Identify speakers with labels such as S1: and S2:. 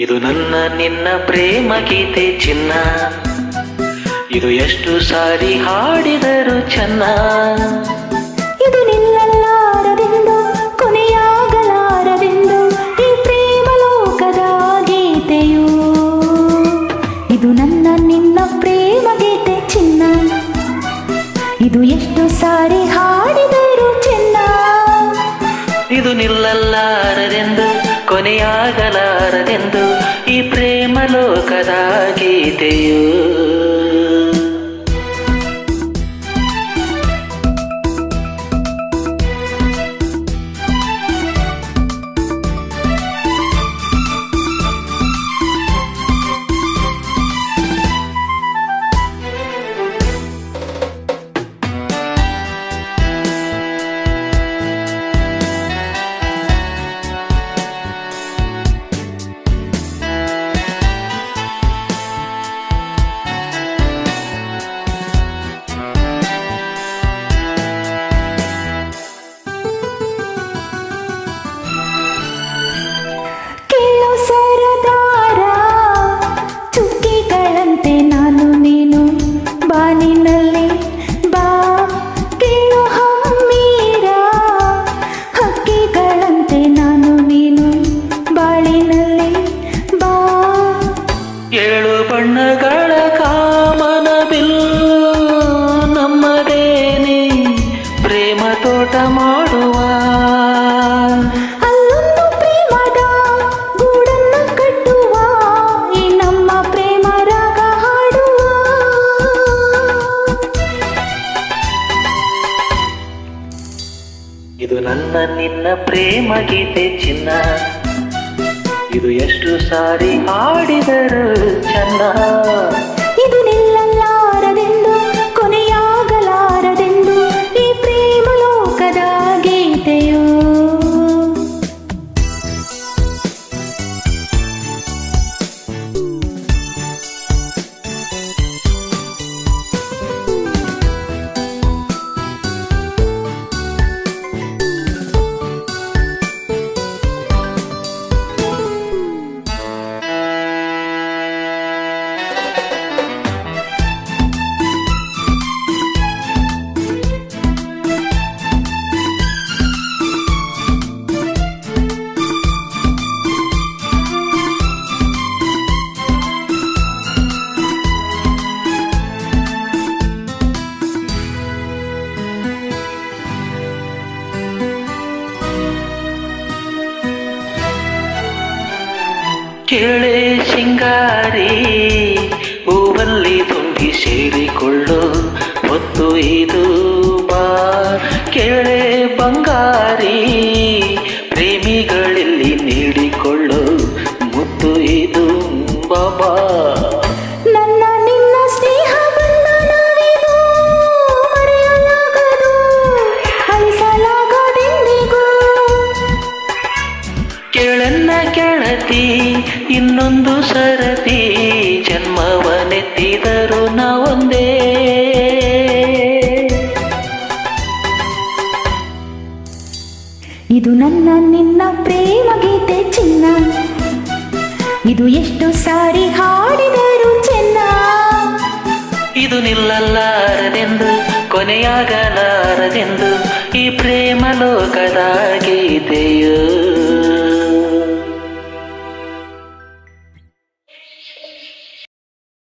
S1: ಇದು ನನ್ನ ನಿನ್ನ ಪ್ರೇಮ ಗೀತೆ ಚಿನ್ನ, ಇದು ಎಷ್ಟು ಸಾರಿ ಹಾಡಿದರು ಚೆನ್ನ.
S2: ಇದು ನಿಲ್ಲಲಾರದೆಂದು ಕೊನೆಯಾಗಲಾರದೆಂದು ಈ ಪ್ರೇಮ ಲೋಕದ ಗೀತೆಯು. ಇದು ನನ್ನ ನಿನ್ನ ಪ್ರೇಮ ಗೀತೆ ಚಿನ್ನ, ಇದು ಎಷ್ಟು ಸಾರಿ ಹಾಡಿದರು ಚೆನ್ನ.
S1: ಇದು ನಿಲ್ಲಲಾರದೆಂದು ಕೊನೆಯಾಗಲಾರದೆಂದು ಈ ಪ್ರೇಮ ಲೋಕದ ಗೀತೆಯು. ಏಳು ಬಣ್ಣಗಳ ಕಾಮನಬಿಲ್ಲು ನಮ್ಮದೇನೆ ಪ್ರೇಮ ತೋಟ ಮಾಡುವ.
S2: ಅಲ್ಲೊಂದು ಪ್ರೇಮದ ಗೂಡನ್ನು ಕಟ್ಟುವ, ಈ ನಮ್ಮ ಪ್ರೇಮ ರಾಗ ಹಾಡುವ.
S1: ಇದು ನನ್ನ ನಿನ್ನ ಪ್ರೇಮ ಗೀತೆ ಚಿನ್ನ, ಇದು ಎಷ್ಟು ಸಾರಿ ಹಾಡಿದರು ಚೆನ್ನ.
S2: ಇದು ನಿಲ್ಲಲಾರದೆಂದು ಕೊನೆಯಾಗಲಾರದೆಂದು ಈ ಪ್ರೇಮ ಲೋಕದ ಗೀತೆಯು.
S1: ಕೇಳೆ ಸಿಂಗಾರಿ ಹೂವಲ್ಲಿ ತುಂಬಿ ಸೇರಿಕೊಳ್ಳು ಹೊತ್ತು ಇದು ಬಾ. ಕೇಳೆ ಬಂಗಾರಿ ಪ್ರೇಮಿಗಳಲ್ಲಿ ನೀಡಿಕೊಳ್ಳು ಮುತ್ತು ಇದು ಬಾಬಾ.
S2: ನನ್ನ ನಿನ್ನ ಸ್ನೇಹ ಬಂಧನವಿದು ಮರೆಯಲಾಗದು, ಅಳಿಸಲಾಗದೆಂದಿಗೂ.
S1: ಕೇಳನ್ನ ಕೆಳತಿ ಇನ್ನೊಂದು ಸರತಿ ಜನ್ಮವನೆತ್ತಿದರು ನಾವೊಂದೇ.
S2: ಇದು ನನ್ನ ನಿನ್ನ ಪ್ರೇಮ ಗೀತೆ ಚಿನ್ನ, ಇದು ಎಷ್ಟು ಸಾರಿ ಹಾಡಿದರು ಚೆನ್ನ.
S1: ಇದು ನಿಲ್ಲಲಾರದೆಂದು ಕೊನೆಯಾಗಲಾರದೆಂದು ಈ ಪ್ರೇಮ ಲೋಕದ ಗೀತೆಯು.